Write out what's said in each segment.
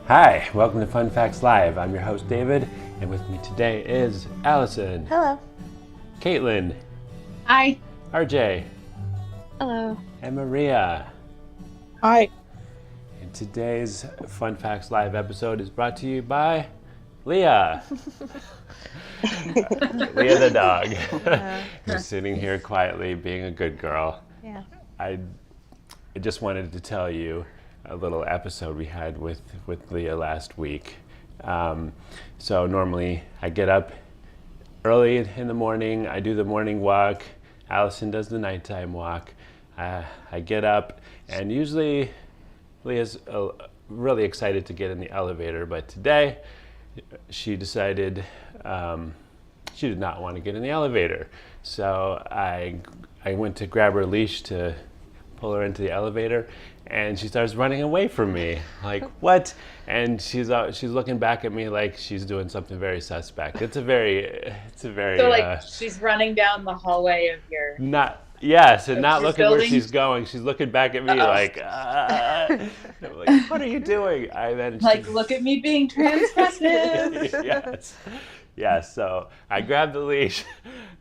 Hi, welcome to Fun Facts Live. I'm your host David, and with me today is Allison. Hello. Caitlin. Hi. RJ. Hello. And Maria. Hi. And today's Fun Facts Live episode is brought to you by Leah. Leah the dog. Who's sitting here quietly being a good girl. Yeah. I just wanted to tell you a little episode we had with Leah last week. So normally I get up early in the morning, I do the morning walk, Allison does the nighttime walk. I get up and usually Leah's really excited to get in the elevator, but today she decided she did not want to get in the elevator. So I went to grab her leash to pull her into the elevator, and she starts running away from me. Like, what? And she's looking back at me like she's doing something very suspect. It's a very. So like she's running down the hallway of your. Not looking building? where she's going. She's looking back at me like, I'm like, what are you doing? Look at me being transgressive. Yes. So I grab the leash,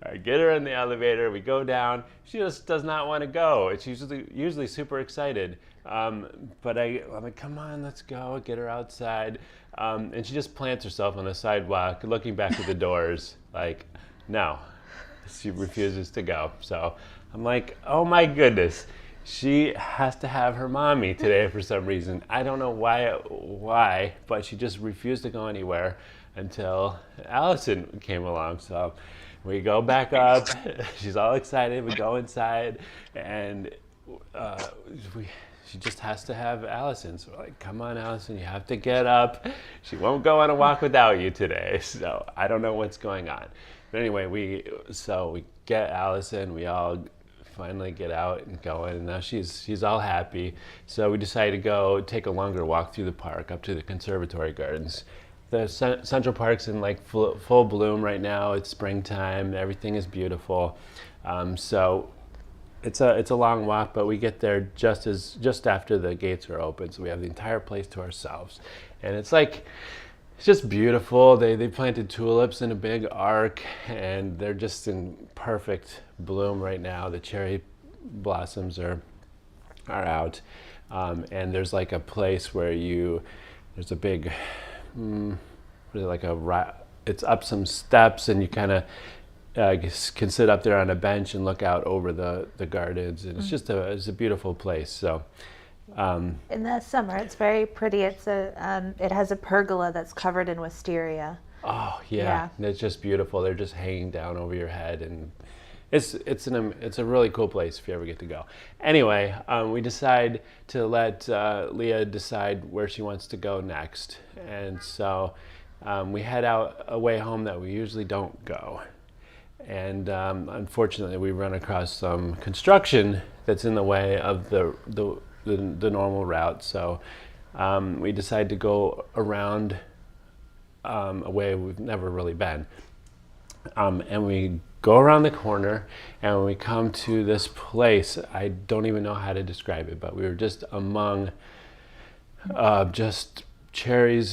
I get her in the elevator, we go down. She just does not want to go. It's usually super excited. But I'm like, come on, let's go, get her outside. And she just plants herself on the sidewalk, looking back at the doors, like, no. She refuses to go. So I'm like, oh my goodness. She has to have her mommy today for some reason. I don't know why, but she just refused to go anywhere until Allison came along. So we go back up. She's all excited. We go inside, and she just has to have Allison. So we're like, come on, Allison, you have to get up. She won't go on a walk without you today. So I don't know what's going on. But anyway, we get Allison. We all finally get out and going, and now she's all happy. So we decided to go take a longer walk through the park up to the conservatory gardens. The Central Park's in like full bloom right now. It's springtime. Everything is beautiful. So it's a long walk, but we get there just after the gates are open. So we have the entire place to ourselves, and it's just beautiful. They planted tulips in a big arc, and they're just in perfect bloom right now. The cherry blossoms are out, and there's like a place where there's a big, it's up some steps, and you kind of can sit up there on a bench and look out over the gardens, and it's a beautiful place. So. In the summer, it's very pretty. It has a pergola that's covered in wisteria. Oh yeah. And it's just beautiful. They're just hanging down over your head, and it's a really cool place if you ever get to go. Anyway, we decide to let Leah decide where she wants to go next, and so we head out a way home that we usually don't go, and unfortunately we run across some construction that's in the way of the normal route. So we decided to go around a way we've never really been. And we go around the corner, and when we come to this place, I don't even know how to describe it, but we were just among just cherry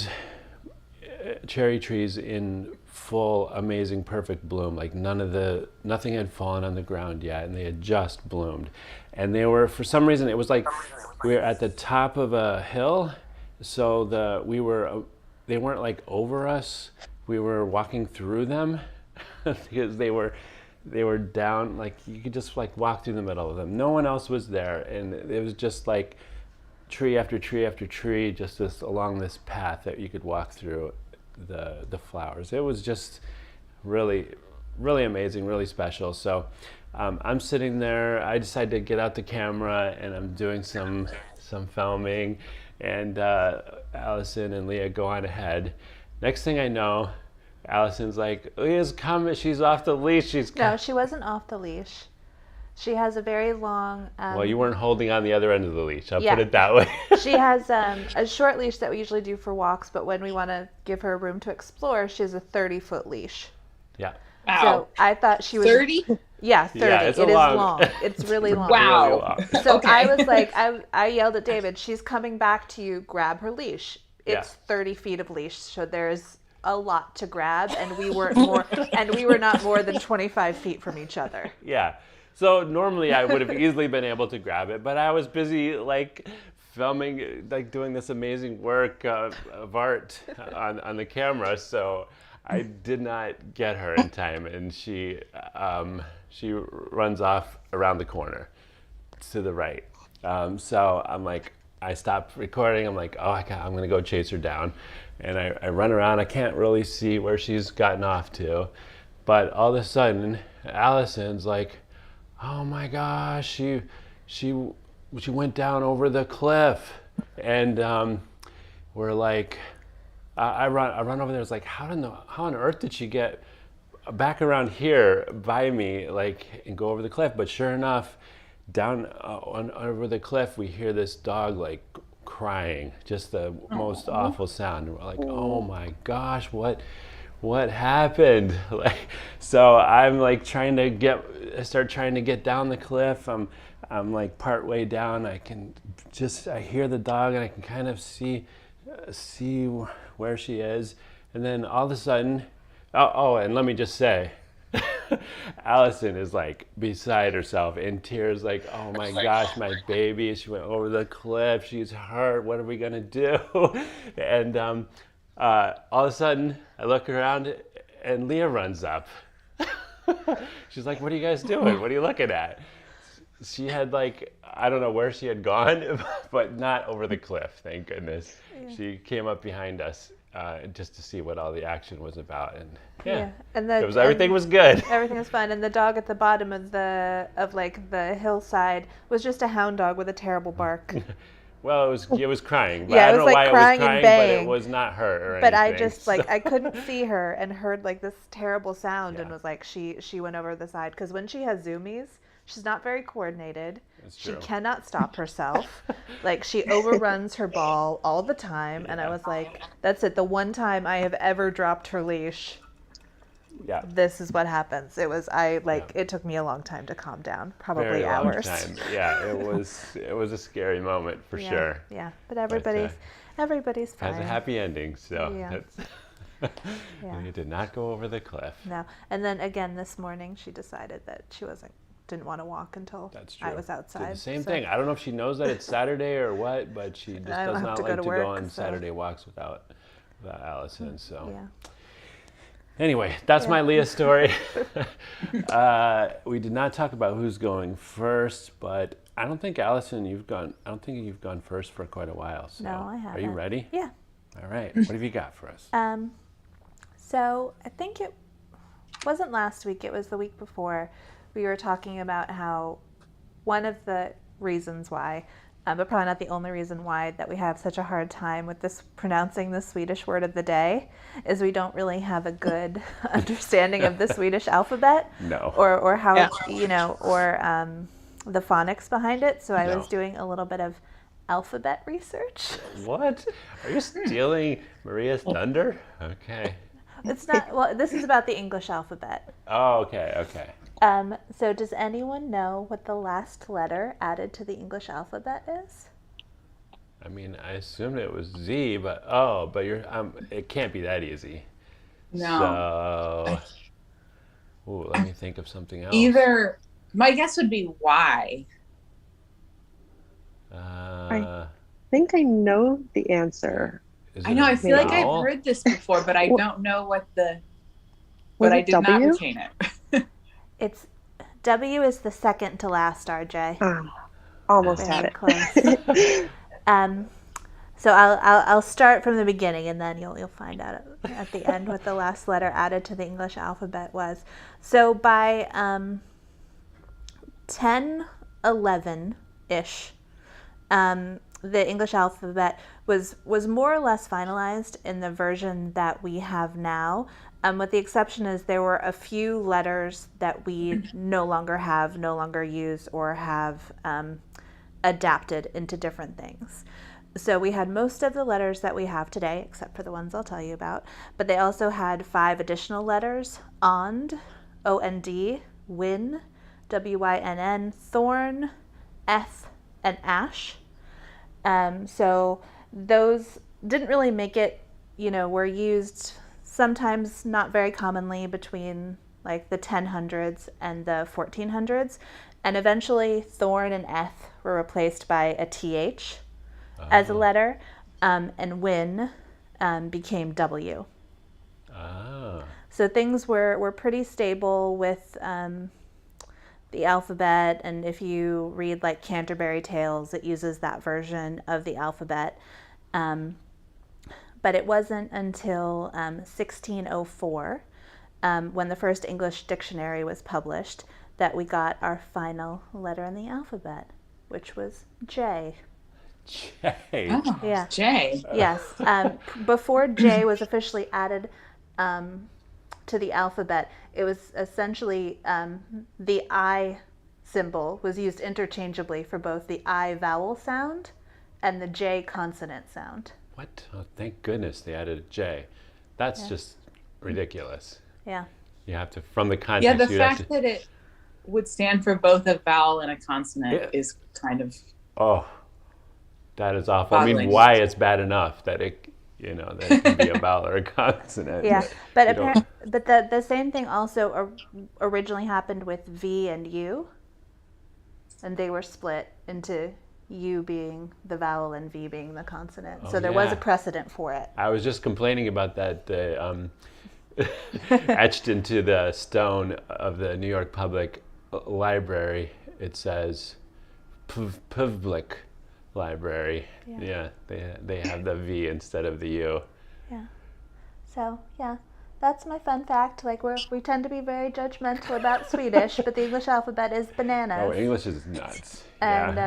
trees in full, amazing, perfect bloom. Like nothing had fallen on the ground yet, and they had just bloomed. And they were, for some reason, it was like we were at the top of a hill, so they weren't like over us. We were walking through them because they were down, like you could just like walk through the middle of them. No one else was there, and it was just like tree after tree after tree, just along this path that you could walk through the flowers. It was just really, really amazing, really special. So I'm sitting there. I decided to get out the camera, and I'm doing some filming, and Allison and Leah go on ahead. Next thing I know, Allison's like, Leah's coming. She's off the leash. No, she wasn't off the leash. She has a very long... well, you weren't holding on the other end of the leash. I'll Yeah. put it that way. She has a short leash that we usually do for walks, but when we want to give her room to explore, she has a 30-foot leash. Yeah. Wow. So I thought she was... 30? Yeah, 30. Yeah, it's It is long. long. It's really long. Wow. Really long. So Okay. I was like, I yelled at David, she's coming back to you, grab her leash. It's Yeah. 30 feet of leash, so there's a lot to grab, and we were not more than 25 feet from each other. Yeah. So normally I would have easily been able to grab it, but I was busy like filming, like doing this amazing work of art on the camera. So I did not get her in time, and she runs off around the corner to the right. So I'm like, I stopped recording. I'm like, oh, I'm gonna go chase her down, and I run around. I can't really see where she's gotten off to, but all of a sudden, Allison's like, oh my gosh, she went down over the cliff, and we're like, I run over there. It's like, how on earth did she get back around here by me, like, and go over the cliff? But sure enough, down over the cliff, we hear this dog like crying, just the most awful sound. And we're like, oh my gosh, what happened? Like, so I'm like I start trying to get down the cliff. I'm like part way down. I hear the dog, and I can kind of see where she is. And then all of a sudden, and let me just say, Allison is like beside herself in tears, like, oh my gosh, my baby, she went over the cliff, she's hurt, what are we gonna do? And all of a sudden I look around and Leah runs up. She's like, what are you guys doing? What are you looking at? She had like, I don't know where she had gone, but not over the cliff, thank goodness. Yeah. She came up behind us just to see what all the action was about, and and everything was good. Everything was fine, and the dog at the bottom of the hillside was just a hound dog with a terrible bark. Well, it was crying. But Yeah, I don't know why it was crying crying, and but baying. it was not her or But anything. I just I couldn't see her and heard like this terrible sound, Yeah. and was like, she went over the side, because when she has zoomies, she's not very coordinated. That's She true. cannot stop herself. Like, she overruns her ball all the time, and I was like, that's it. The one time I have ever dropped her leash, Yeah. this is what happens. It took me a long time to calm down, probably Very hours. long time. Yeah, it was a scary moment for sure. Yeah, but everybody's fine. Has a happy ending, so Yeah. yeah. You did not go over the cliff. No, and then again this morning she decided that she didn't want to walk until That's true. I was outside. Did the same so- thing. I don't know if she knows that it's Saturday or what, but she just I don't does have not to go like to to work, go on so- Saturday walks without Allison. So Yeah. anyway, that's Yeah. my Leah story. We did not talk about who's going first, but I don't think Allison, you've gone first for quite a while. So No, I haven't. Are you ready? Yeah. All right. What have you got for us? So I think it wasn't last week, it was the week before. We were talking about how one of the reasons why, but probably not the only reason why, that we have such a hard time with pronouncing the Swedish word of the day is we don't really have a good understanding of the Swedish alphabet. No. Or how, Yeah. the phonics behind it. So I No. was doing a little bit of alphabet research. What? Are you stealing Maria's thunder? Okay. It's not, well, this is about the English alphabet. Oh, okay. So does anyone know what the last letter added to the English alphabet is? I mean, I assumed it was Z, but you're it can't be that easy. No. So, let me think of something else. Either, my guess would be Y. I think I know the answer. I know, I feel like I've vowel? heard this before, but I don't know Was but I it did not W? retain it. It's W is the second to last, RJ. Almost Very had it. close. So I'll start from the beginning, and then you'll find out at the end what the last letter added to the English alphabet was. So by 1011 ish, the English alphabet was more or less finalized in the version that we have now. With the exception is there were a few letters that we no longer have, no longer use, or have adapted into different things. So we had most of the letters that we have today, except for the ones I'll tell you about. But they also had 5 additional letters: ond, O-N-D, win, W-I-N-N, thorn, eth, and ash. So those didn't really make it, were used sometimes, not very commonly, between like the 1000s and the 1400s. And eventually thorn and eth were replaced by a th as a letter, and win became W. So things were pretty stable with the alphabet, and if you read like Canterbury Tales, it uses that version of the alphabet. But it wasn't until 1604, when the first English dictionary was published, that we got our final letter in the alphabet, which was J. J. Oh, Yeah. J. Yes. Before J was officially added to the alphabet, it was essentially the I symbol was used interchangeably for both the I vowel sound and the J consonant sound. What? Oh, thank goodness they added a J. That's just ridiculous. Yeah. You have to, from the context, Yeah, the you have fact to. that it would stand for both a vowel and a consonant is kind of Oh, that is awful. I mean, boggling. why it's bad enough that it, that it can be a vowel or a consonant. Yeah, but you don't- the same thing also originally happened with V and U, and they were split into U being the vowel and V being the consonant. Oh, So there was yeah. a precedent for it. I was just complaining about that. The etched into the stone of the New York Public Library, it says Public Library. Yeah, they have the V instead of the U. Yeah. So yeah, that's my fun fact. Like we tend to be very judgmental about Swedish, but the English alphabet is bananas. Oh, English is nuts. And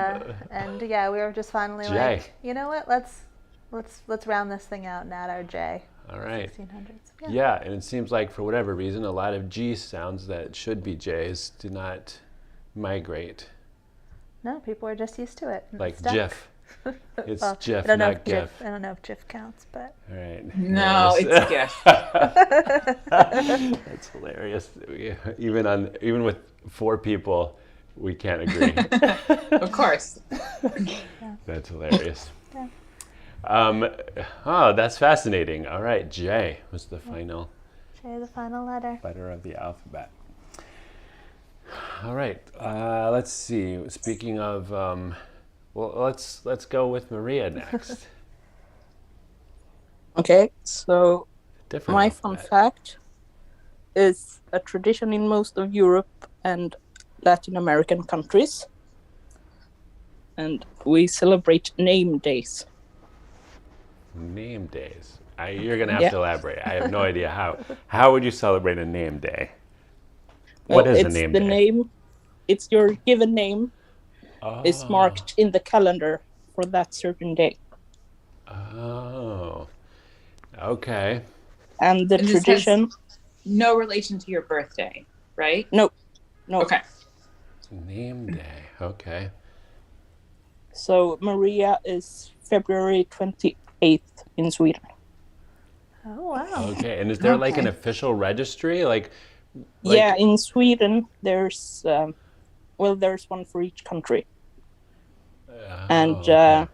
yeah. we were just finally J. like, you know what? Let's round this thing out and add our J. All right. 1600s. Yeah, and it seems like for whatever reason, a lot of G sounds that should be J's do not migrate. No, people are just used to it. and Like stuck. GIF. It's Well, GIF, I don't know not if GIF. I don't know if GIF counts, but All right. no, Yes. it's GIF. That's hilarious. Even with 4 people, we can't agree. Of course. That's hilarious. Yeah. That's fascinating. All right, J was the final J, the final letter. letter of the alphabet. All right, let's see. Speaking of, let's go with Maria next. Okay, so Different my fun alphabet. fact is a tradition in most of Europe and Latin American countries. And we celebrate name days. Name days. You're gonna have Yeah. to elaborate. I have no idea how. How would you celebrate a name day? What is a it's name the day? name, it's your given name is Oh. marked in the calendar for that certain day. Oh. Okay. And the And this has- tradition, No relation to your birthday, right? no. Okay. Name day. Okay. So Maria is February 28th in Sweden. Oh wow. Okay. And is there like an Okay. official registry? Like Yeah, in Sweden there's there's one for each country. And okay.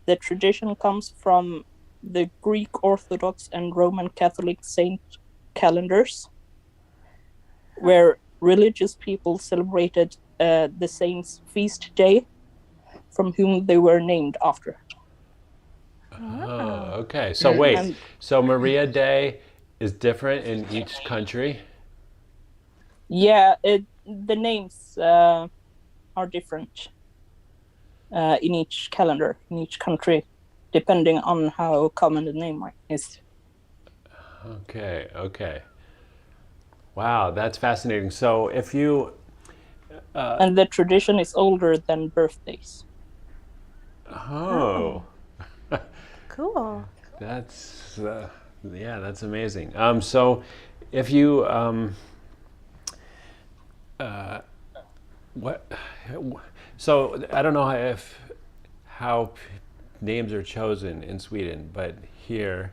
the tradition comes from the Greek Orthodox and Roman Catholic saint calendars, where religious people celebrated the saint's feast day from whom they were named after. Oh, okay. So wait. And- So Maria Day is different in each country? Yeah, the names are different in each calendar, in each country, depending on how common the name is. Okay. Okay. Wow, that's fascinating. So if you And the tradition is older than birthdays. Oh, Cool. that's yeah, that's amazing. So if you what so I don't know how names are chosen in Sweden, but here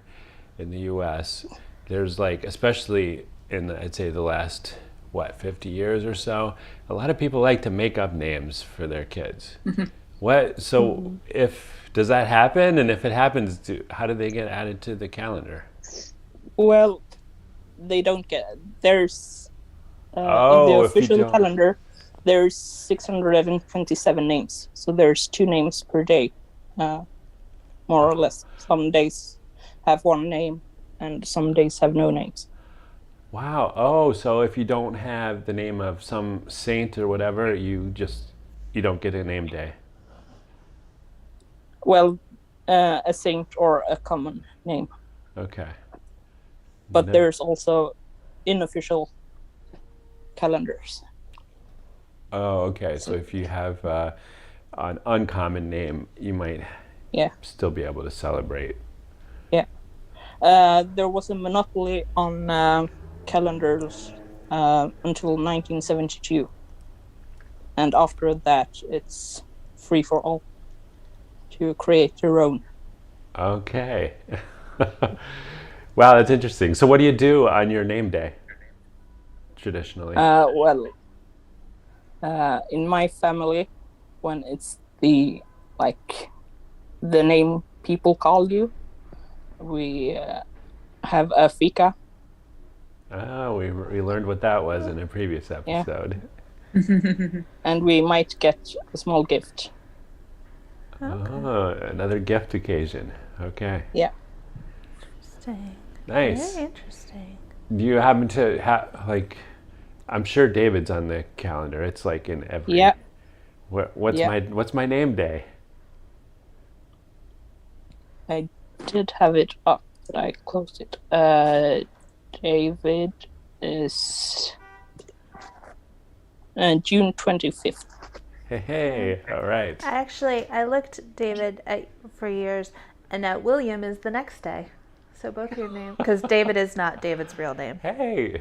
in the U.S., there's like, especially in I'd say the last 50 years or so, a lot of people like to make up names for their kids. If does that happen, and if it happens, how do they get added to the calendar? Well, they don't get. There's in the Oh, if you official don't. calendar, there's 627 names. So there's 2 names per day, more or less. Some days have 1 name, and some days have no names. Wow. Oh, so if you don't have the name of some saint or whatever, you don't get a name day. Well, a saint or a common name. Okay. But No. there's also unofficial calendars. Oh, okay. So if you have an uncommon name, you might Yeah. still be able to celebrate. Yeah. There was a monopoly on calendars until 1972. And after that, it's free for all to create your own. Okay. Wow, that's interesting. So what do you do on your name day, traditionally? In my family, when it's the name people call you, we have a fika. Oh, we learned what that was in a previous episode. And we might get a small gift. Oh, another gift occasion. Okay. Yeah. Interesting. Nice. Very interesting. Do you happen to have, like, I'm sure David's on the calendar. It's like in every. Yeah. What's my name day? I did have it up, but I closed it. David is June 25th. Hey, all right. I looked David for years, and William is the next day. So both your names, because David is not David's real name. Hey.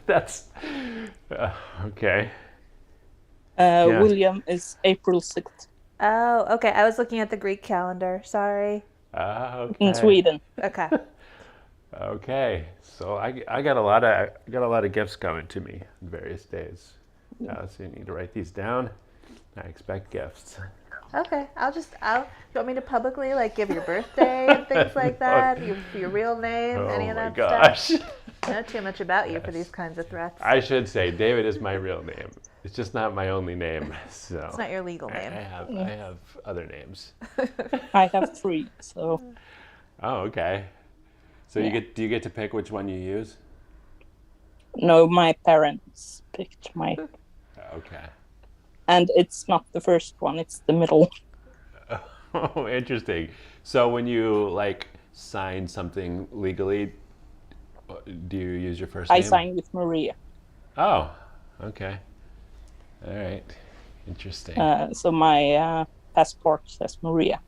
That's okay. Yeah. William is April 6th Oh, okay. I was looking at the Greek calendar. Sorry. Okay. in Sweden. Okay. Okay. So I got a lot of gifts coming to me on various days. So you need to write these down. I expect gifts. Okay. You want me to publicly give your birthday and things like that? Your real name, any of Oh my that gosh. stuff? I know too much about you for these kinds of threats. I should say David is my real name. It's just not my only name. So It's not your legal I name. have other names. I have 3, so Oh, okay. So do you get to pick which one you use? no, my parents picked my, Okay. and it's not the first one; it's the middle. Oh, interesting. So when you sign something legally, do you use your first name? I signed with Maria. Oh, okay. All right. Interesting. So my passport says Maria.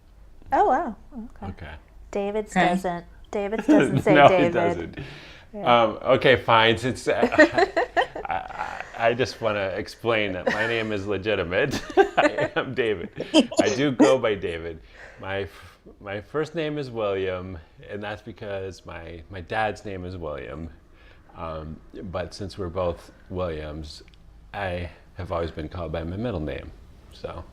Oh, wow. Okay. Okay. David's Okay. doesn't. David's doesn't say No, David. it doesn't. Okay, fine. Since I just want to explain that my name is legitimate. I am David. I do go by David. My first name is William, and that's because my dad's name is William. But since we're both Williams, I have always been called by my middle name. So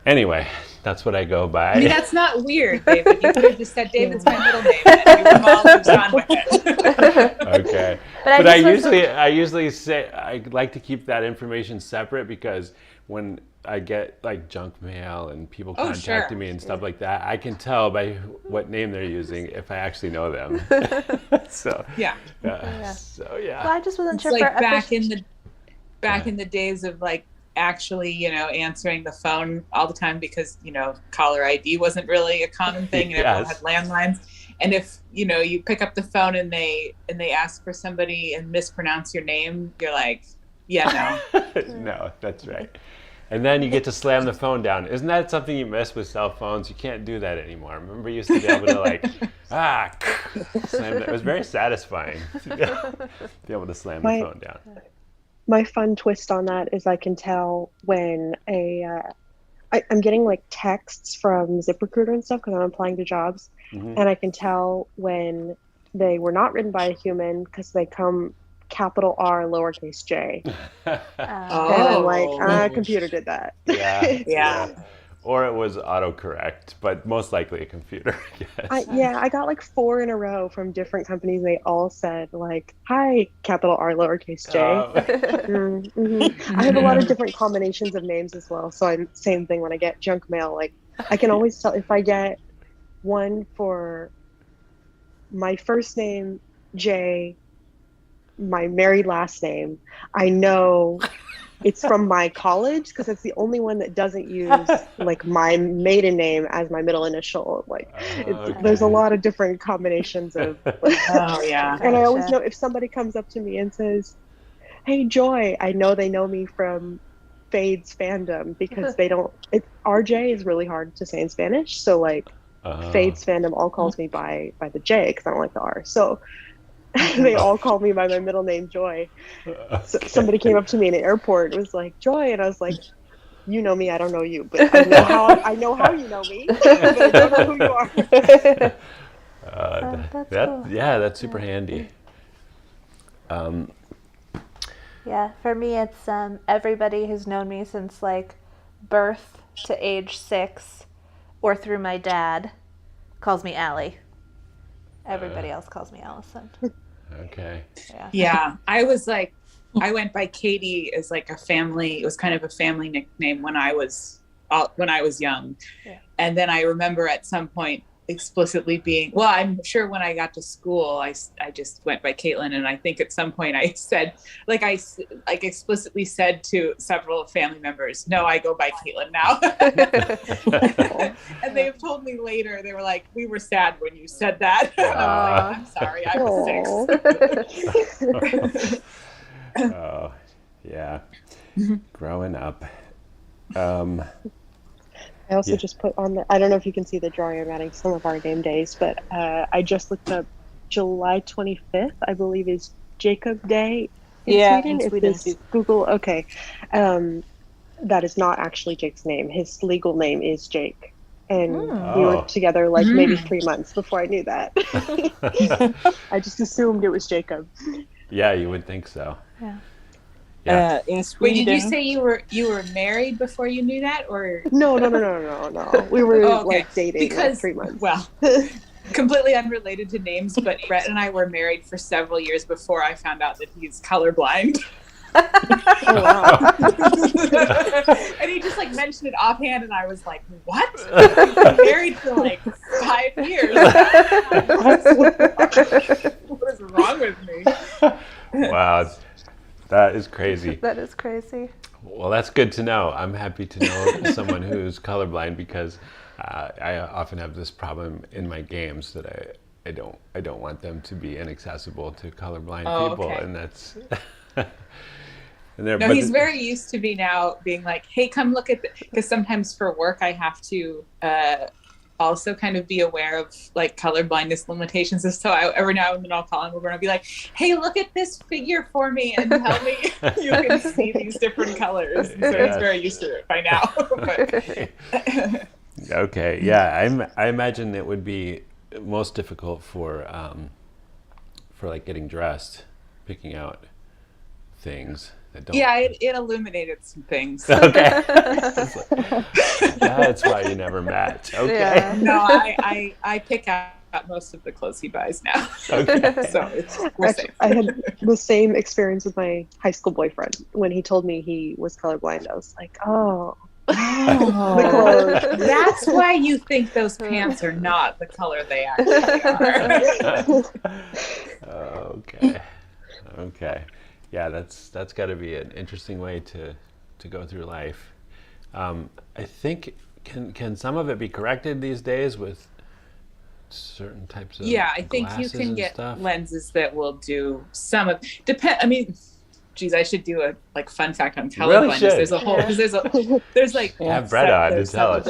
anyway, that's what I go by. I mean, that's not weird, David. You could have just said David's my middle name, and we would have all moved on with it. Okay. But I usually say I like to keep that information separate, because when I get junk mail and people Oh, contacting sure. me and stuff like that, I can tell by what name they're using if I actually know them. So Yeah. So yeah. Well, I just wasn't It's sure like for back in the days of actually, answering the phone all the time, because, caller ID wasn't really a common thing and everyone Yes. had landlines. And if you pick up the phone and they ask for somebody and mispronounce your name, you're like, yeah, no. No, that's right. And then you get to slam the phone down. Isn't that something you miss with cell phones? You can't do that anymore. Remember, you used to be able to slam it. It was very satisfying to be able to slam the phone down. My fun twist on that is I can tell when I'm getting like texts from ZipRecruiter and stuff because I'm applying to jobs, and I can tell when they were not written by a human because they come capital R lowercase j. And I'm like, computer did that. Yeah. Or it was autocorrect, but most likely a computer, I guess. I got like 4 in a row from different companies. They all said like, hi, capital R lowercase j. I have a lot of different combinations of names as well. So same thing when I get junk mail. Like I can always tell if I get one for my first name, J, my married last name, I know it's from my college because it's the only one that doesn't use like my maiden name as my middle initial. Like there's a lot of different combinations of and I always know if somebody comes up to me and says, hey Joy, I know they know me from Fade's fandom because they don't RJ is really hard to say in Spanish, so like Fade's fandom all calls me by the J because I don't like the R, so they all call me by my middle name, Joy. So somebody came up to me in an airport and was like, Joy, and I was like, you know me, I don't know you, but I know how you know me, but I don't know who you are. That's cool. Yeah, that's super handy. Yeah, for me it's everybody who's known me since like birth to age 6 or through my dad calls me Allie. Everybody else calls me Allison. Okay. Yeah. I went by Katie as like a family. It was kind of a family nickname when I was young. Yeah. And then I remember at some point explicitly being, well, I'm sure when I got to school, I just went by Caitlin. And I think at some point I said, I explicitly said to several family members, no, I go by Caitlin now. And they've told me later, they were like, we were sad when you said that. And I was like, I'm sorry, I was 6. Oh, yeah. Growing up. I also just put on I don't know if you can see the drawing I'm adding some of our game days, but I just looked up July 25th, I believe is Jacob Day in Sweden. In Sweden too. Google, okay. That is not actually Jake's name. His legal name is Jake. And we were together like maybe 3 months before I knew that. I just assumed it was Jacob. Yeah, you would think so. Yeah. Yeah. In Sweden. Wait, did you say you were married before you knew that, or No. We were like dating because, like 3 months. Well, completely unrelated to names, but Brett and I were married for several years before I found out that he's colorblind. Oh, wow. And he just like mentioned it offhand, and I was like, "What? We've been married for like 5 years. What is wrong with me?" Wow, that is crazy. That is crazy. Well, that's good to know. I'm happy to know someone who's colorblind because I often have this problem in my games that I don't want them to be inaccessible to colorblind people, okay. and that's. No, he's very used to me now being like, hey, come look at this. Because sometimes for work, I have to also kind of be aware of like color blindness limitations. And so every now and then I'll call him over and I'll be like, hey, look at this figure for me and tell me you can see these different colors. So it's very used to it by now. Okay, yeah, I imagine it would be most difficult for like getting dressed, picking out things. Yeah, it illuminated some things. Okay. That's why you never match. Okay. Yeah. No, I pick out most of the clothes he buys now. Okay. So we're safe. I had the same experience with my high school boyfriend. When he told me he was colorblind, I was like, oh. The clothes. That's why you think those pants are not the color they actually are. Okay. Yeah, that's got to be an interesting way to go through life. I think can some of it be corrected these days with certain types of Yeah, I think you glasses can and get stuff? lenses that will do some of I mean, geez, I should do a like fun fact on Really colorblindness. should. There's a whole because there's like Yeah. Have Brett on to there's tell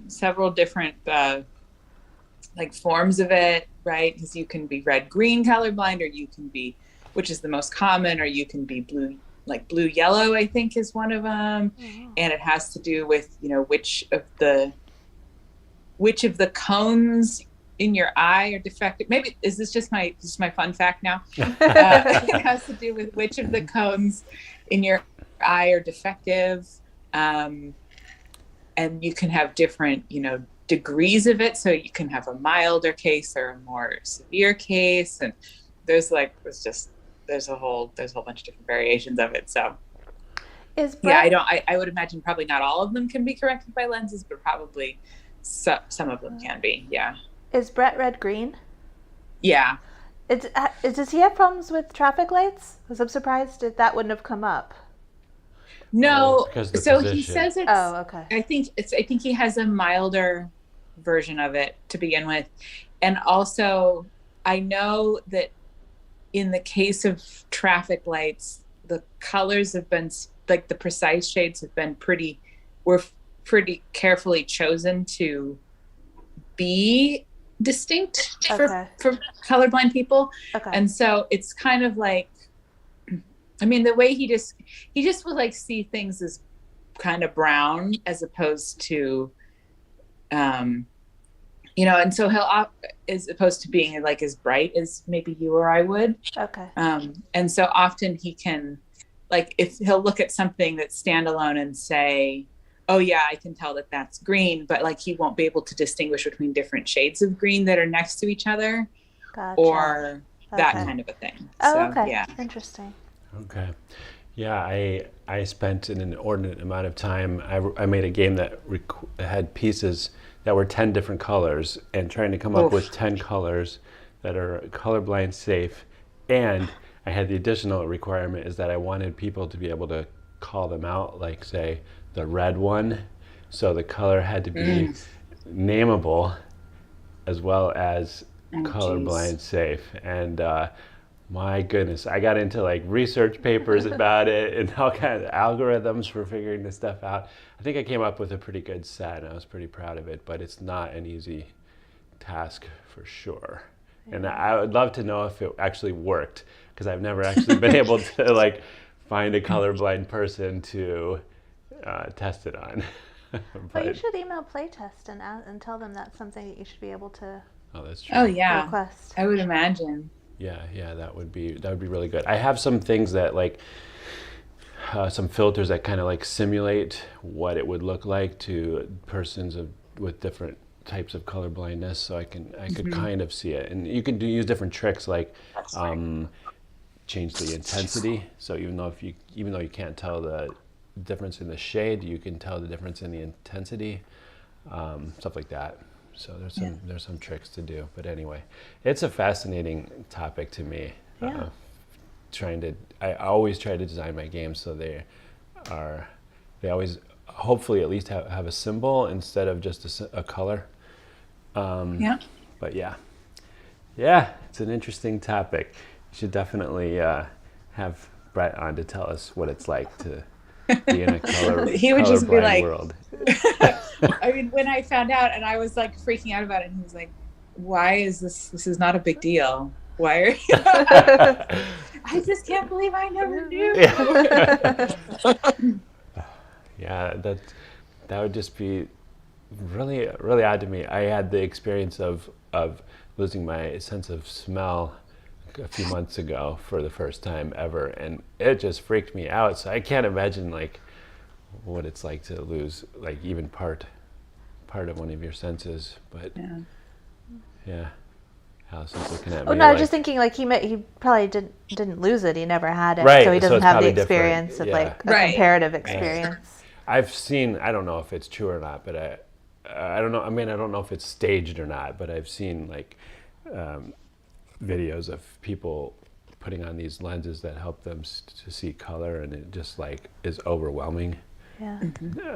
several us. different like forms of it, right? Because you can be red green colorblind, or you can be, which is the most common, or you can be blue, like blue yellow, I think is one of them. And it has to do with, you know, which of the cones in your eye are defective. Maybe is this just my fun fact now? It has to do with which of the cones in your eye are defective. And you can have different, you know, degrees of it. So you can have a milder case or a more severe case. And there's a whole bunch of different variations of it. So Is Brett, I would imagine probably not all of them can be corrected by lenses, but probably some of them can be. Yeah. is Brett red green? Yeah. Does he have problems with traffic lights? Because I'm surprised that wouldn't have come up. No. because the So he position. says it's, Oh, okay. I think he has a milder version of it to begin with. And also I know that in the case of traffic lights, the colors have been like the precise shades have been pretty carefully chosen to be distinct Okay. for colorblind people. Okay. And so it's kind of like, I mean, the way he just will like see things as kind of brown as opposed to, you know, and so as opposed to being like as bright as maybe you or I would. Okay. And so often he can, like, if he'll look at something that's standalone and say, oh yeah, I can tell that that's green, but like he won't be able to distinguish between different shades of green that are next to each other, Gotcha. or that Okay. kind of a thing. Oh, So, okay. yeah. Interesting. Okay. Yeah, I spent an inordinate amount of time. I made a game that had pieces that were 10 different colors, and trying to come up with 10 colors that are colorblind safe. And I had the additional requirement is that I wanted people to be able to call them out, like say the red one. So the color had to be nameable as well as colorblind safe. And my goodness, I got into like research papers about it and all kinds of algorithms for figuring this stuff out. I think I came up with a pretty good set and I was pretty proud of it, but it's not an easy task for sure. Yeah. And I would love to know if it actually worked, because I've never actually been able to like find a colorblind person to test it on. Well, you should email Playtest and tell them that's something that you should be able to Oh, that's true. Oh yeah, request. I would imagine. Yeah, that would be really good. I have some things that like some filters that kind of like simulate what it would look like to persons with different types of color blindness, so I could kind of see it. And you can use different tricks like change the intensity. So even though you can't tell the difference in the shade, you can tell the difference in the intensity, stuff like that. So there's some tricks to do. But anyway, it's a fascinating topic to me. Yeah. I always try to design my games so they always hopefully at least have a symbol instead of just a color. Yeah. But yeah, it's an interesting topic. You should definitely have Brett on to tell us what it's like to be in a He would just be colorblind like, world. I mean, when I found out and I was like freaking out about it, and he was like, why is this is not a big deal. Why are you? I just can't believe I never knew. Yeah, that would just be really, really odd to me. I had the experience of losing my sense of smell a few months ago for the first time ever, and it just freaked me out. So I can't imagine like what it's like to lose like even part of one of your senses. But yeah. Allison's looking at me. Oh no, I was just thinking like he probably didn't lose it. He never had it, Right, so he so doesn't it's have the probably different. experience of Yeah. like a Right. comparative experience. I've seen, I don't know if it's true or not, but I don't know. I mean, I don't know if it's staged or not, but I've seen like videos of people putting on these lenses that help them to see color, and it just like is overwhelming. Yeah.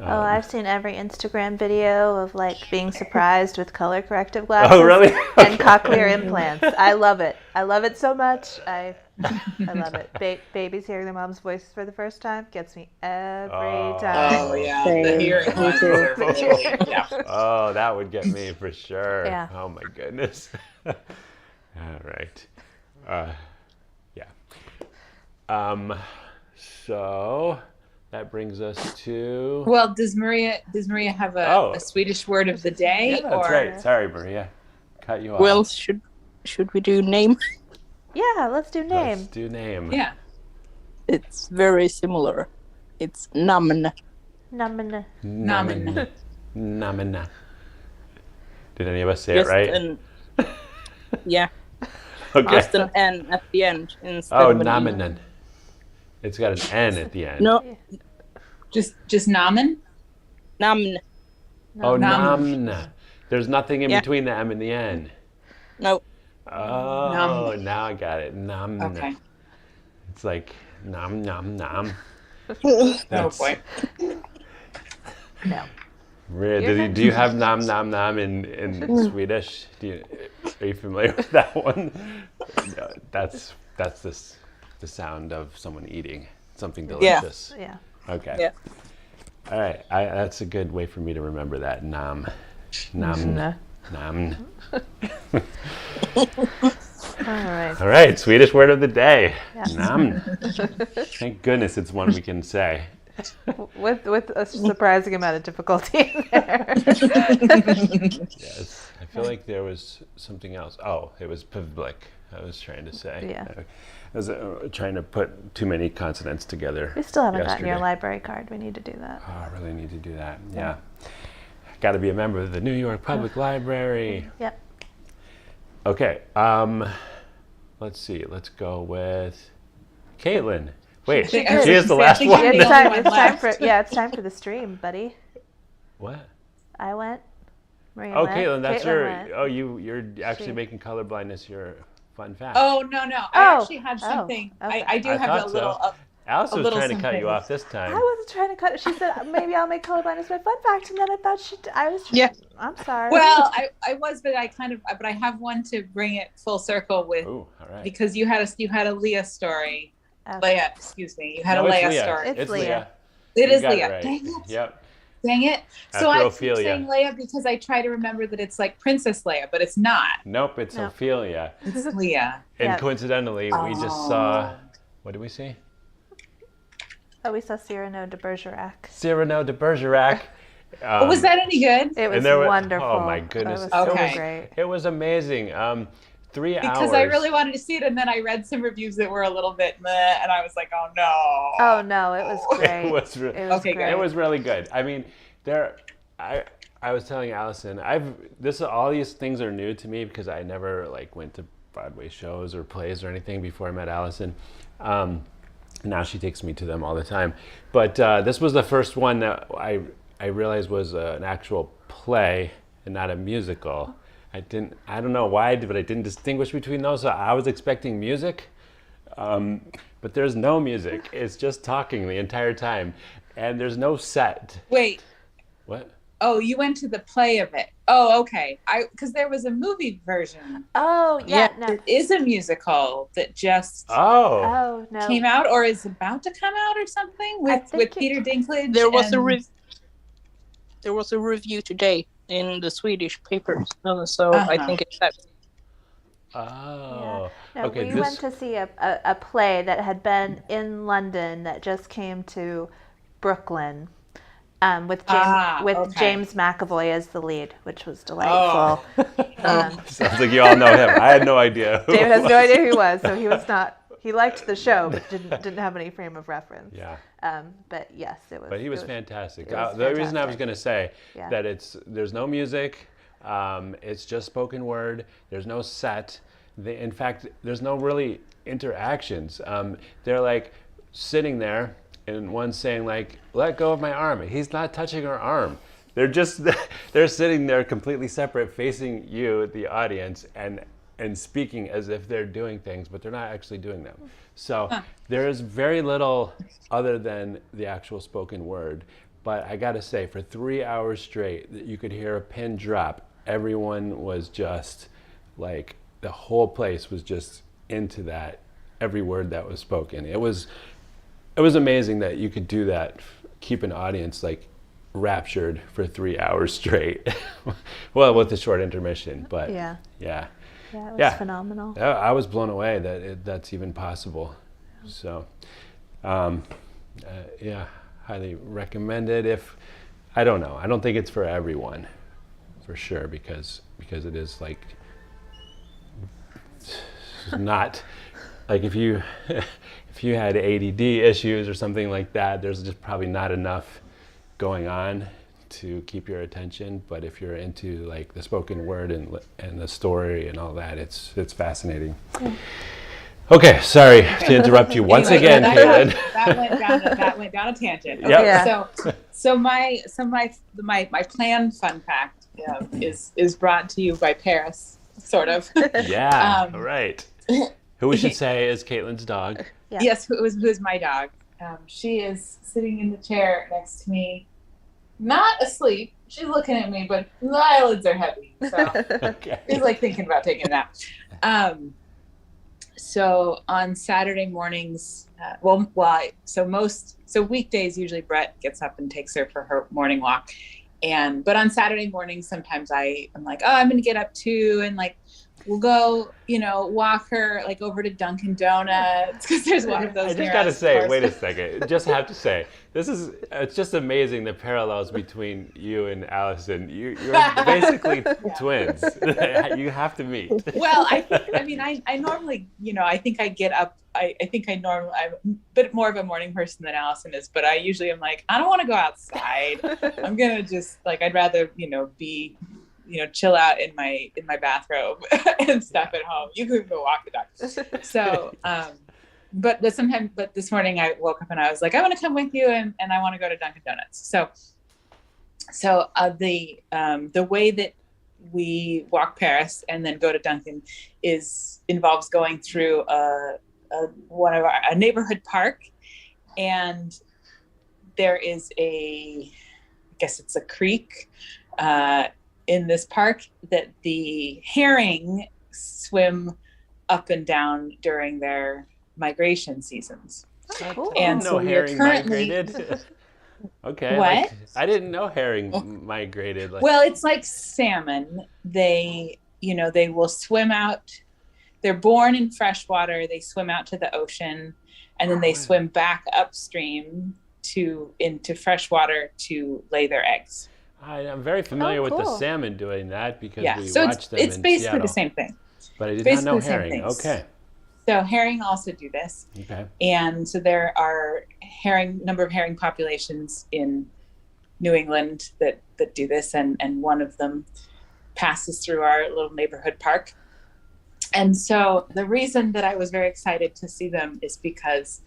Oh, I've seen every Instagram video of like being surprised with color corrective glasses. Oh, really? And cochlear implants. I love it. I love it so much. I love it. Babies hearing their mom's voices for the first time gets me every time. Oh yeah, Same. the hearing Me ones too. are really, yeah. Oh, that would get me for sure. Yeah. Oh my goodness. All right. Yeah. So that brings us to. Well, does Maria have a Swedish word of the day? Yeah, that's right. Sorry, Maria. Cut you off. Well, should we do name? Yeah, let's do name. Let's do name. Yeah. It's very similar. It's namn. Namen. Namen. Namen. Did any of us say Just it right? Yeah. Okay. Just an N at the end instead Oh, of an E. namenen. It's got an N at the end. No, Just namen? namn. Oh, Namen. namna. There's nothing in Yeah. between the M and the N. No. Oh, now I got it. Namna. Okay. It's like nom nom nom. Oh That's boy. No. Do you have nom nom nom in Swedish? Are you familiar with that one? No, that's the sound of someone eating something Yeah. delicious. Yeah. Okay. Yeah. All right. That's a good way for me to remember that. Nom. Nom. Nom. All right. All right. Swedish word of the day. Yes. Nom. Thank goodness it's one we can say. With a surprising amount of difficulty in there. Yes. I feel like there was something else. Oh, it was public. I was trying to say. Yeah. I was trying to put too many consonants together. We still haven't gotten your yesterday. library card. We need to do that. Oh, I really need to do that. Yeah. Got to be a member of the New York Public Library. Yep. Okay. Let's see. Let's go with Caitlin. Wait, She she is. is the I last think one. you're It's the time. only It's one time for left. it's time for the stream, buddy. What? I went. Maria Oh, went. Caitlin, that's went. you're actually She- making colorblindness your fun fact. Oh no. I Oh. actually had Oh, something. okay. I do I have thought a so. little. Allison a was little trying to cut you something. off this time. I wasn't trying to cut it. She said maybe I'll make colorblindness my fun fact, and then I thought I was. Yeah. I'm sorry. Well, I was, but but I have one to bring it full circle with Ooh, all right. because you had a Leah story. Okay. Leah, excuse me. You had No, a it's Leah Leah. story. It's It's Leah. Leah. It You is got Leah. right. Dang it. Yep. Dang it. So After I keep Ophelia. saying Leia because I try to remember that it's like Princess Leia, but it's not. Nope, it's No. Ophelia. It's Leah. And Yeah. coincidentally, we just saw. What did we see? Oh, we saw Cyrano de Bergerac. Cyrano de Bergerac. Was that any good? It was there were- wonderful. oh my goodness. It was Okay. so great. It was amazing. 3 hours. Because I really wanted to see it, and then I read some reviews that were a little bit meh, and I was like, oh no. Oh no, it was great. It was re- It was Okay, good. great. It was really good. I mean, I was telling Allison, all these things are new to me because I never like went to Broadway shows or plays or anything before I met Allison. Now she takes me to them all the time. But this was the first one that I realized was an actual play and not a musical. I don't know why, but I didn't distinguish between those. So I was expecting music, but there's no music. It's just talking the entire time, and there's no set. Wait. What? Oh, you went to the play of it. Oh, okay. Because there was a movie version. Oh yeah, no. It is a musical that just Oh. Oh no. came out or is about to come out or something with think Peter Dinklage. There was and- there was a review today in the Swedish papers, so I Uh-huh. think it's that. Oh. No, Okay. we went to see a play that had been in London that just came to Brooklyn, with okay. James McAvoy as the lead, which was delightful. Sounds like you all know him. I had no idea. who David it has no was. idea who he was, so he was not. He liked the show, but didn't have any frame of reference. Yeah. But yes, it was. But he was it fantastic. it was The reason I was fantastic. going to say Yeah. that there's no music, it's just spoken word. There's no set. In fact, there's no really interactions. They're like sitting there, and one's saying like, "Let go of my arm." He's not touching her arm. They're sitting there completely separate, facing you, the audience, and speaking as if they're doing things, but they're not actually doing them. So there is very little other than the actual spoken word. but I gotta say, for 3 hours straight, you could hear a pin drop. Everyone was just like, the whole place was just into that, every word that was spoken. It was amazing that you could do that, keep an audience like raptured for 3 hours straight. Well, with a short intermission, but yeah, it was phenomenal. I was blown away that that's even possible. So, highly recommended. I don't know, I don't think it's for everyone, for sure, because it is like not like if you had ADD issues or something like that, there's just probably not enough going on to keep your attention. But if you're into like the spoken word and the story and all that, it's fascinating. Yeah. Okay, sorry to interrupt you once again, Caitlin. That went down a tangent. Okay, yep. So my planned fun fact is brought to you by Paris, sort of. Yeah, right. Who we should say is Caitlin's dog. Yeah. Yes, who is my dog. She is sitting in the chair next to me, not asleep. She's looking at me, but the eyelids are heavy, so okay. She's like thinking about taking a nap. So on Saturday mornings, so weekdays usually Brett gets up and takes her for her morning walk, but on Saturday mornings sometimes I'm like, oh, I'm gonna get up too, and like we'll go, walk her like over to Dunkin' Donuts because there's one of those. I just gotta say, wait a second. Just have to say, it's just amazing the parallels between you and Allison. You're basically twins. You have to meet. Well, I normally, I think I get up. I'm a bit more of a morning person than Allison is, but I usually am like, I don't want to go outside. I'm gonna just like, I'd rather, be, chill out in my bathrobe and stuff at home. You can go walk the dog. So, but this morning I woke up and I was like, I want to come with you and I want to go to Dunkin' Donuts. So the way that we walk Paris and then go to Dunkin' involves going through a neighborhood park, and there is I guess it's a creek in this park that the herring swim up and down during their migration seasons. Cool. And so herring migrated. Okay. What? I didn't know herring migrated. Well, it's like salmon. They will swim out. They're born in freshwater. They swim out to the ocean, and then they swim back upstream into freshwater to lay their eggs. I'm very familiar with the salmon doing that because we watch them it's in basically Seattle. The same thing. But I did not know herring. Okay. So herring also do this. Okay. And so there are number of herring populations in New England that do this, and one of them passes through our little neighborhood park. And so the reason that I was very excited to see them is because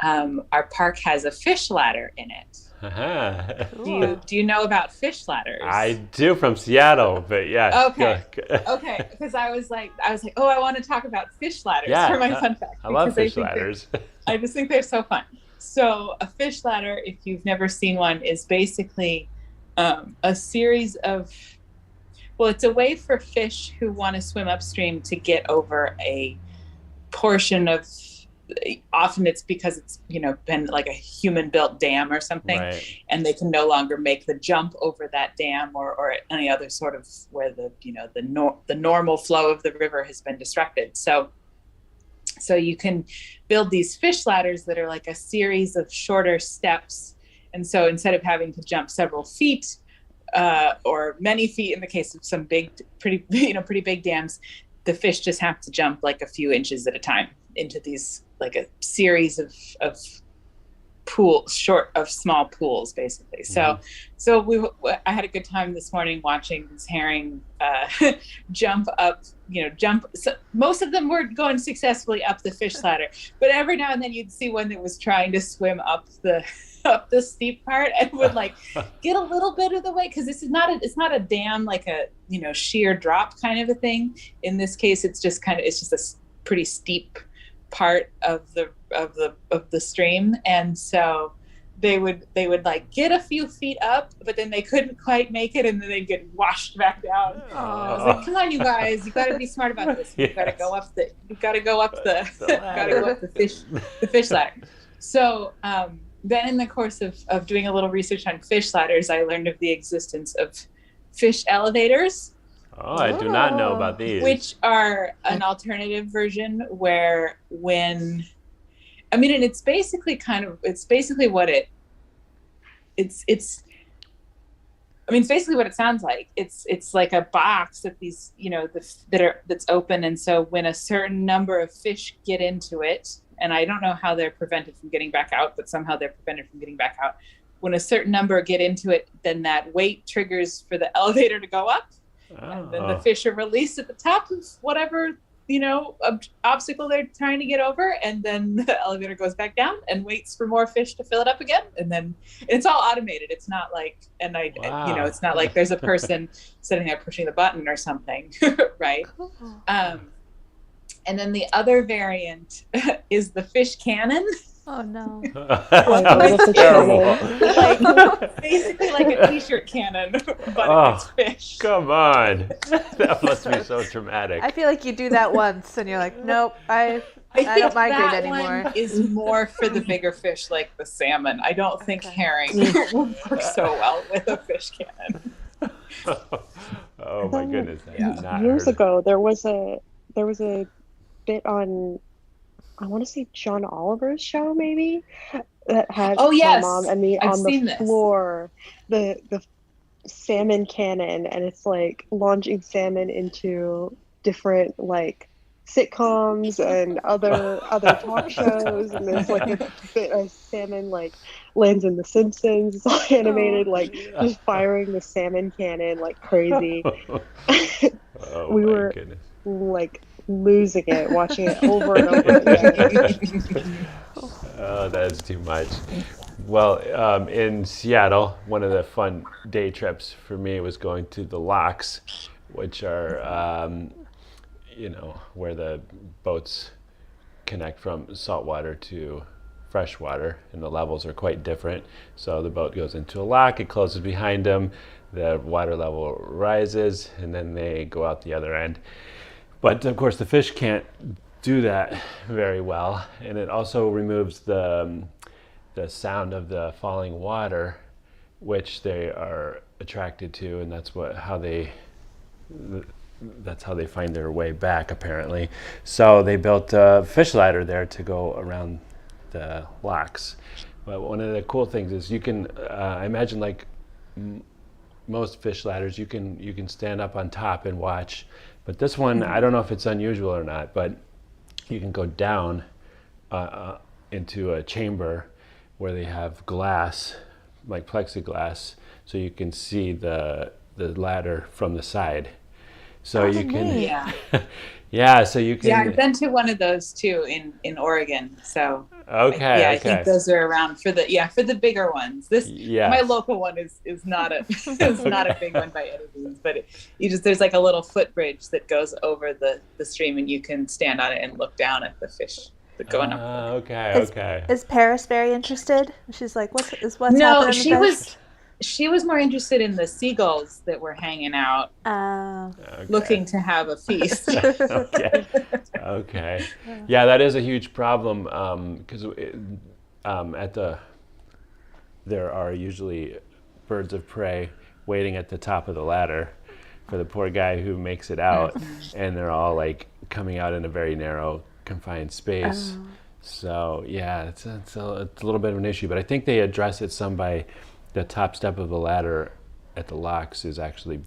our park has a fish ladder in it. Uh-huh. Do you know about fish ladders? I do, from Seattle, but yeah. Okay. Okay, because I was like, oh, I want to talk about fish ladders for my fun fact. I love fish ladders. I just think they're so fun. So a fish ladder, if you've never seen one, is basically a series of, it's a way for fish who want to swim upstream to get over a portion of, often it's because it's been like a human built dam or something, right, and they can no longer make the jump over that dam or any other sort of where the normal flow of the river has been disrupted. So you can build these fish ladders that are like a series of shorter steps, and so instead of having to jump several feet or many feet in the case of some pretty big dams, the fish just have to jump like a few inches at a time into these, like a series of small pools, basically. Mm-hmm. So I had a good time this morning watching this herring jump up. So most of them were going successfully up the fish ladder, but every now and then you'd see one that was trying to swim up the steep part and would like get a little bit of the way, because it's not a dam like a sheer drop kind of a thing. In this case, it's just a pretty steep part of the stream, and so they would like get a few feet up, but then they couldn't quite make it, and then they'd get washed back down. I was like, come on, you guys, you got to be smart about this. You got to go up the fish ladder. So then in the course of doing a little research on fish ladders, I learned of the existence of fish elevators. Oh, I do not know about these. Which are an alternative version where and it's basically it's basically what it sounds like. It's like a box that these, that's open. And so when a certain number of fish get into it, and I don't know how they're prevented from getting back out, but somehow they're prevented from getting back out. When a certain number get into it, then that weight triggers for the elevator to go up. And then the fish are released at the top of whatever, obstacle they're trying to get over. And then the elevator goes back down and waits for more fish to fill it up again. And then it's all automated. It's not like, it's not like there's a person sitting there pushing the button or something. Right. Cool. And then the other variant is the fish cannon. Oh no. That's terrible. Basically like a t-shirt cannon, but it's fish. Come on. That must be so traumatic. I feel like you do that once and you're like, nope, I don't migrate anymore. One is more for the bigger fish like the salmon. I don't think herring will work so well with a fish cannon. Oh my goodness. Years ago there was a bit on, I want to say John Oliver's show, maybe, that had my mom and me on the floor, the salmon cannon, and it's like launching salmon into different like sitcoms and other talk shows, and there's like a bit of salmon like lands in The Simpsons. It's all animated, just firing the salmon cannon like crazy. We were like losing it, watching it over and over again. Oh, that's too much. Well, in Seattle, one of the fun day trips for me was going to the locks, which are, where the boats connect from saltwater to freshwater, and the levels are quite different. So the boat goes into a lock, it closes behind them, the water level rises, and then they go out the other end. But of course, the fish can't do that very well, and it also removes the sound of the falling water, which they are attracted to, and that's how they find their way back, apparently. So they built a fish ladder there to go around the locks. But one of the cool things is you can, I imagine, like most fish ladders, you can stand up on top and watch. But this one, I don't know if it's unusual or not, but you can go down into a chamber where they have glass, like plexiglass, so you can see the ladder from the side. So you can, so you can. Yeah, I've been to one of those too in Oregon. So okay, I think those are around for the bigger ones. My local one is not a not a big one by any means, but there's like a little footbridge that goes over the stream, and you can stand on it and look down at the fish that go up. Okay. Is Paris very interested? She's like, what's no, happening? She was more interested in the seagulls that were hanging out, looking to have a feast. Okay. Yeah, that is a huge problem because there are usually birds of prey waiting at the top of the ladder for the poor guy who makes it out, and they're all like coming out in a very narrow, confined space. So yeah, it's a little bit of an issue, but I think they address it some by the top step of the ladder at the locks is actually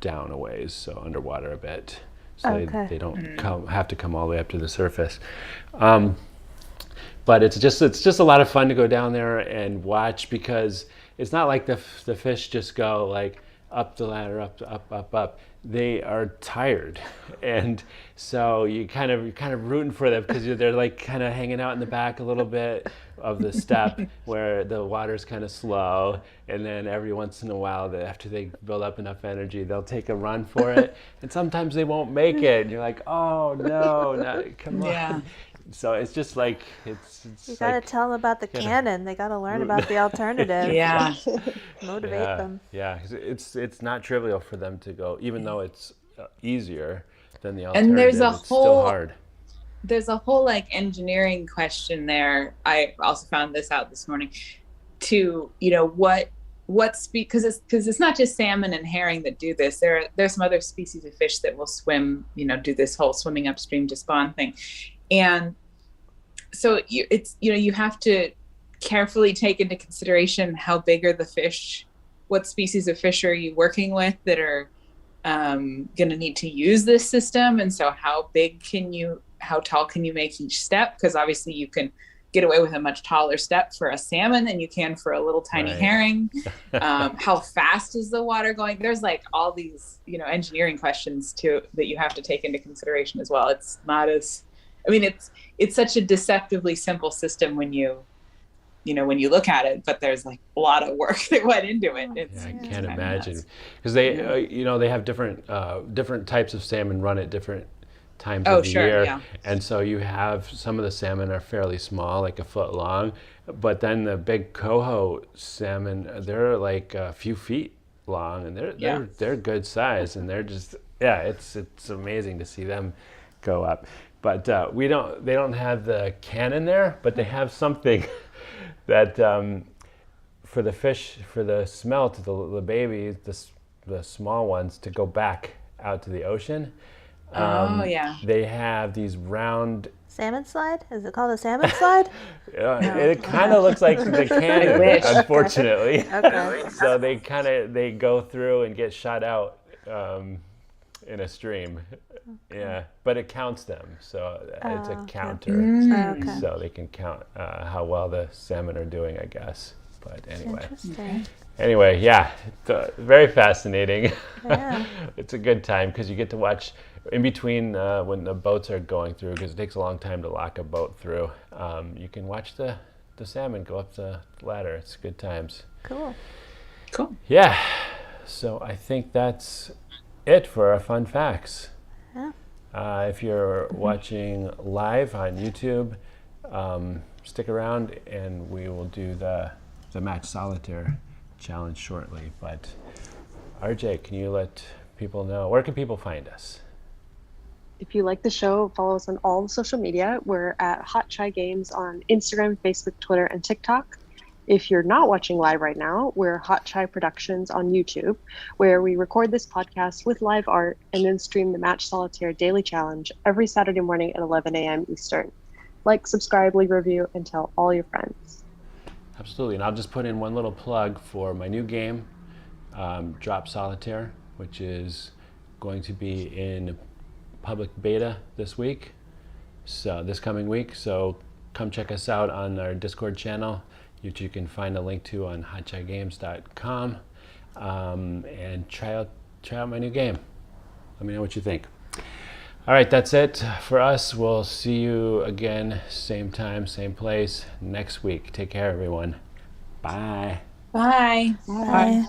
down a ways, so underwater a bit, so they don't have to come all the way up to the surface. But it's just a lot of fun to go down there and watch, because it's not like the fish just go like up the ladder, up. They are tired, and so you're kind of rooting for them, because they're like kind of hanging out in the back a little bit of the step where the water's kind of slow, and then every once in a while, after they build up enough energy, they'll take a run for it, and sometimes they won't make it, and you're like, oh no, come on. So it's just like You got to like, tell them about the canon. They got to learn about the alternative. Yeah. Motivate them. Yeah, 'cause it's not trivial for them to go, even though it's easier than the alternative. And there's it's still hard. There's a whole like engineering question there. I also found this out this morning. To because it's not just salmon and herring that do this. There's some other species of fish that will swim, do this whole swimming upstream to spawn thing, and so you have to carefully take into consideration how big are the fish, what species of fish are you working with that are going to need to use this system, and so how tall can you make each step? Because obviously you can get away with a much taller step for a salmon than you can for a little tiny herring. How fast is the water going? There's like all these, engineering questions too that you have to take into consideration as well. It's not as, it's such a deceptively simple system when you look at it, but there's like a lot of work that went into it. I can't imagine, because they, they have different types of salmon run at different times of the year, yeah. And so you have some of the salmon are fairly small, like a foot long, but then the big coho salmon, they're like a few feet long, and they're good size, and they're just it's amazing to see them go up. But they don't have the cannon there, but they have something that for the fish, for the smelt, the babies, the small ones, to go back out to the ocean. They have these round salmon slide? Is it called a salmon slide? It kind of looks like the cannon, unfortunately. Okay. So they go through and get shot out in a stream. Yeah, but it counts them, so it's a counter. Okay. So they can count how well the salmon are doing, I guess. But anyway. Interesting. Anyway, yeah, it's, very fascinating. Yeah. It's a good time because you get to watch in between when the boats are going through, because it takes a long time to lock a boat through. You can watch the salmon go up the ladder. It's good times. Cool. Yeah, so I think that's it for our fun facts. Yeah. If you're watching live on YouTube, stick around and we will do the match solitaire challenge shortly. But RJ, can you let people know, where can people find us? If you like the show, follow us on all the social media. We're at Hot Chai Games on Instagram, Facebook, Twitter, and TikTok. If you're not watching live right now, we're Hot Chai Productions on YouTube, where we record this podcast with live art and then stream the Match Solitaire Daily Challenge every Saturday morning at 11 a.m. Eastern. Like, subscribe, leave a review, and tell all your friends. Absolutely, and I'll just put in one little plug for my new game, Drop Solitaire, which is going to be in public beta this coming week. So come check us out on our Discord channel, which you can find a link to on hotchaigames.com, and try out my new game. Let me know what you think. All right, that's it for us. We'll see you again, same time, same place next week. Take care, everyone. Bye. Bye. Bye.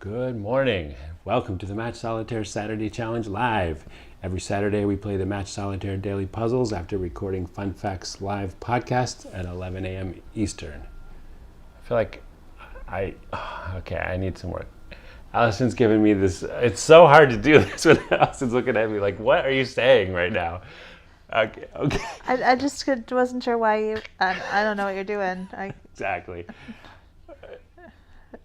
Good morning. Welcome to the Match Solitaire Saturday Challenge Live. Every Saturday we play the Match Solitaire Daily Puzzles after recording Fun Facts Live podcast at 11 a.m. Eastern. I feel like I need some work. Allison's giving me this. It's so hard to do this when Allison's looking at me like, what are you saying right now? Okay. I just wasn't sure why you. I don't know what you're doing. Exactly.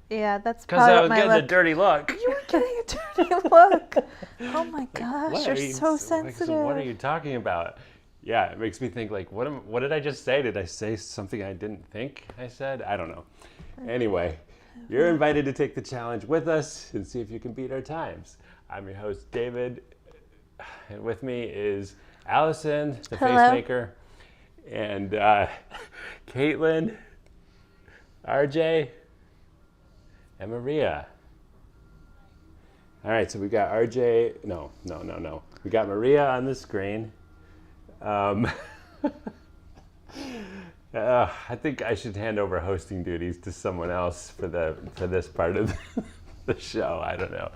Yeah, that's Because probably I what was my getting look. a dirty look. You were getting a dirty look. Oh my gosh, What you're are you- so like, sensitive. so what are you talking about? Yeah, it makes me think like, what did I just say? Did I say something I didn't think I said? I don't know. Anyway, you're invited to take the challenge with us and see if you can beat our times. I'm your host, David, and with me is Allison, the Hello. Facemaker, and Caitlin, RJ, and Maria. All right, so we've got RJ, no. We got Maria on the screen. I think I should hand over hosting duties to someone else for this part of the show. I don't know.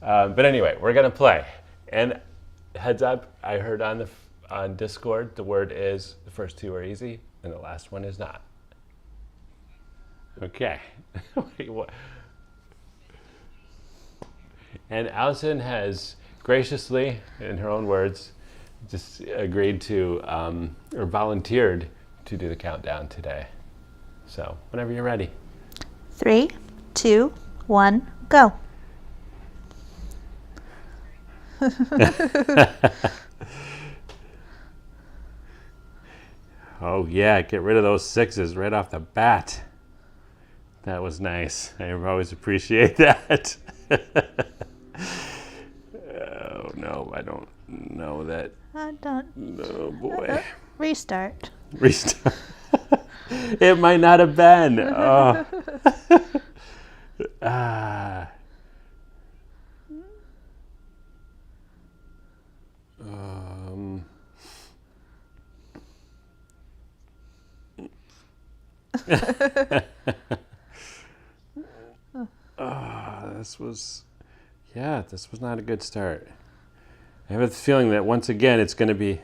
But anyway, we're gonna play. And heads up, I heard on Discord the word is the first two are easy and the last one is not. Okay. Wait, what? And Allison has graciously, in her own words, just agreed to, or volunteered to do the countdown today. So, whenever you're ready. 3, 2, 1, go. Oh yeah, get rid of those sixes right off the bat. That was nice. I always appreciate that. Oh no, I don't know that. I don't. Oh boy. Restart. Restart. It might not have been. Oh. Um. This was not a good start. I have a feeling that once again it's going to be.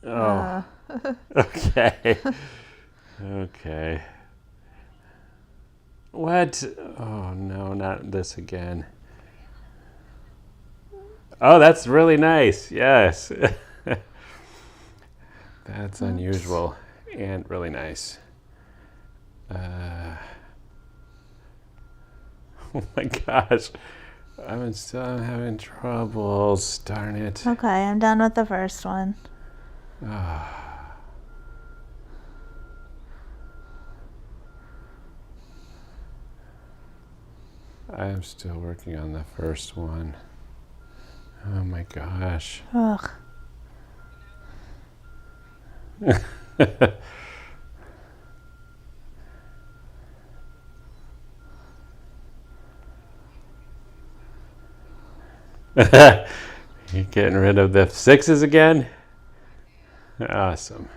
Oh. Okay. Okay. What? Oh no, not this again. Oh, that's really nice. Yes. That's unusual and really nice. Oh my gosh. I'm still having troubles. Darn it. Okay, I'm done with the first one. I'm still working on the first one. Oh my gosh. Ugh. You're getting rid of the sixes again? Awesome.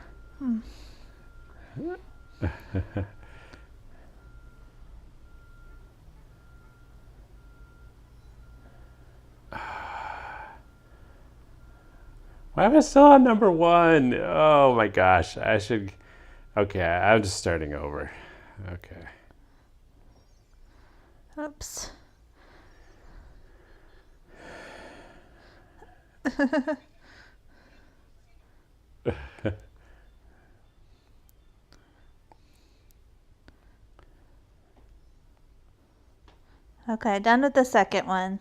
Why am I still on number one? Oh my gosh. I should. Okay, I'm just starting over. Okay. Oops. Okay, done with the second one.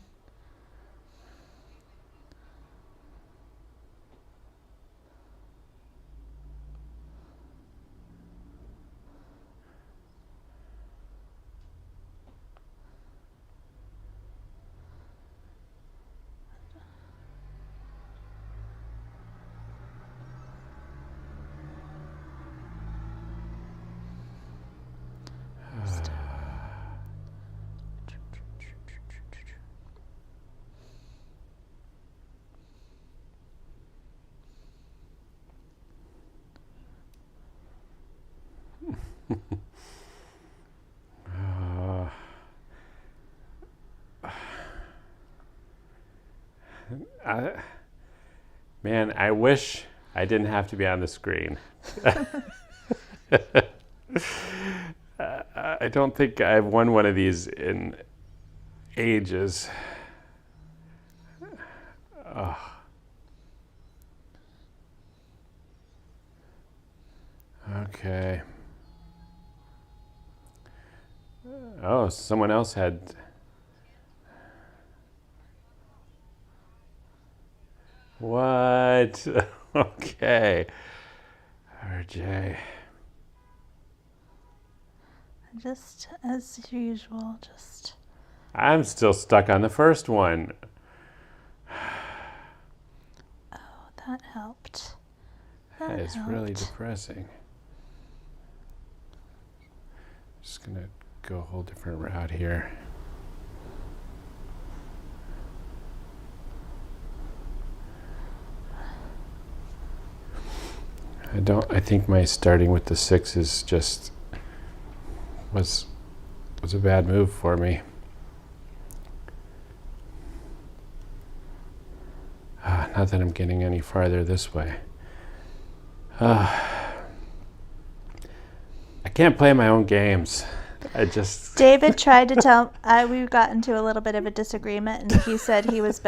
Man, I wish I didn't have to be on the screen. I don't think I've won one of these in ages. Oh. Okay. Oh, someone else had. What? Okay. RJ. Just as usual, just. I'm still stuck on the first one. Oh, that helped. That is really depressing. Just gonna go a whole different route here. I think my starting with the 6 is just was a bad move for me. Not that I'm getting any farther this way. I can't play my own games. David tried to tell. We got into a little bit of a disagreement, and he said he was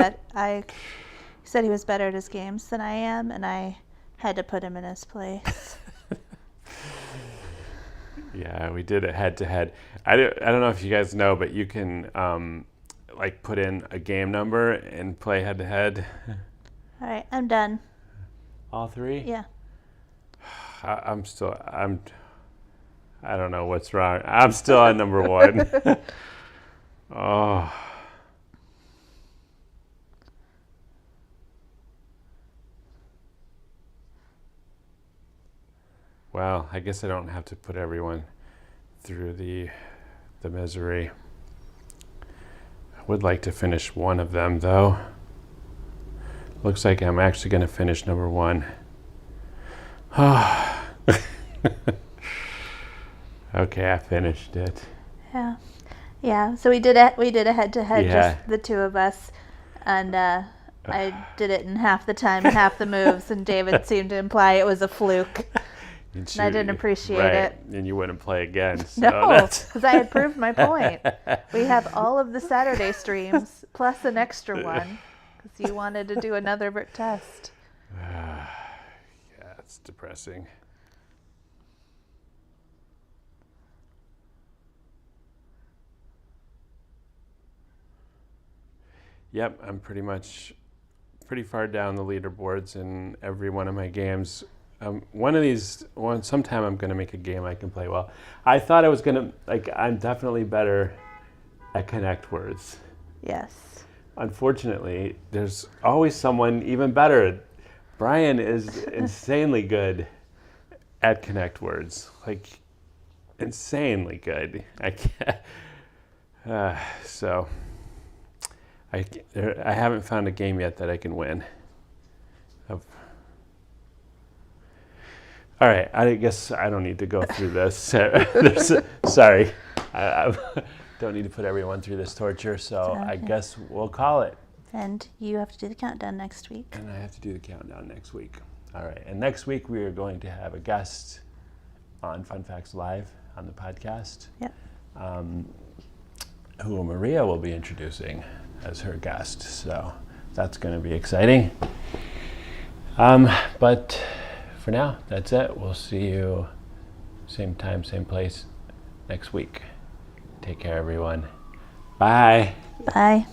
said he was better at his games than I am, and I had to put him in his place. Yeah, we did it head to head. I don't know if you guys know, but you can like put in a game number and play head to head. All right, I'm done. All 3? Yeah. I don't know what's wrong. I'm still on number 1. Oh. Well, I guess I don't have to put everyone through the misery. I would like to finish one of them, though. Looks like I'm actually going to finish number 1. Okay, I finished it. Yeah. So we did a head to head, Yeah. just the 2 of us, and I did it in half the time, half the moves, and David seemed to imply it was a fluke. And I didn't appreciate it. And you wouldn't play again. So No, because I had proved my point. We have all of the Saturday streams plus an extra one because you wanted to do another test. Yeah, it's depressing. Yep, I'm pretty far down the leaderboards in every one of my games. Sometime I'm going to make a game I can play well. I thought I was going to, I'm definitely better at connect words. Yes. Unfortunately, there's always someone even better. Brian is insanely good at connect words. Insanely good. I can't. So I haven't found a game yet that I can win. All right, I guess I don't need to go through this. Sorry, I don't need to put everyone through this torture, so Okay. I guess we'll call it. And you have to do the countdown next week. And I have to do the countdown next week. All right, and next week we are going to have a guest on Fun Facts Live on the podcast. Yep. Who Maria will be introducing as her guest, so that's going to be exciting. But for now, that's it. We'll see you same time, same place next week. Take care, everyone. Bye. Bye.